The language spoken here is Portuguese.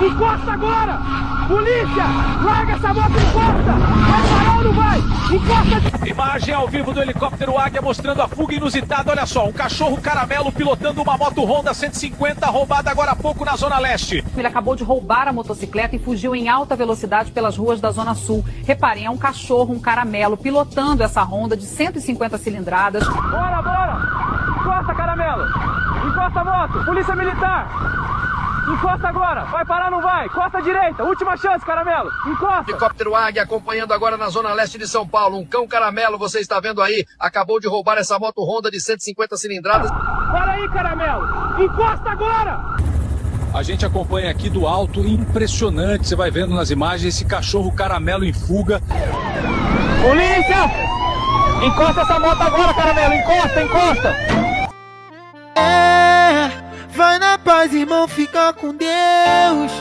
Encosta agora! Polícia! Larga essa moto, encosta! Vai parar ou não vai? Encosta! Imagem ao vivo do helicóptero Águia mostrando a fuga inusitada. Olha só, um cachorro caramelo pilotando uma moto Honda 150 roubada agora há pouco na Zona Leste. Ele acabou de roubar a motocicleta e fugiu em alta velocidade pelas ruas da Zona Sul. Reparem, é um cachorro, um caramelo, pilotando essa Honda de 150 cilindradas. Bora, bora! Encosta, caramelo! Encosta a moto! Polícia Militar! Encosta agora! Vai parar ou não vai? Costa à direita! Última chance, caramelo! Encosta! Helicóptero Águia acompanhando agora na Zona Leste de São Paulo. Um cão caramelo, você está vendo aí, acabou de roubar essa moto Honda de 150 cilindradas. Para aí, caramelo! Encosta agora! A gente acompanha aqui do alto, impressionante. Você vai vendo nas imagens esse cachorro caramelo em fuga. Polícia! Encosta essa moto agora, caramelo! Encosta, encosta! Vai na paz, irmão, fica com Deus.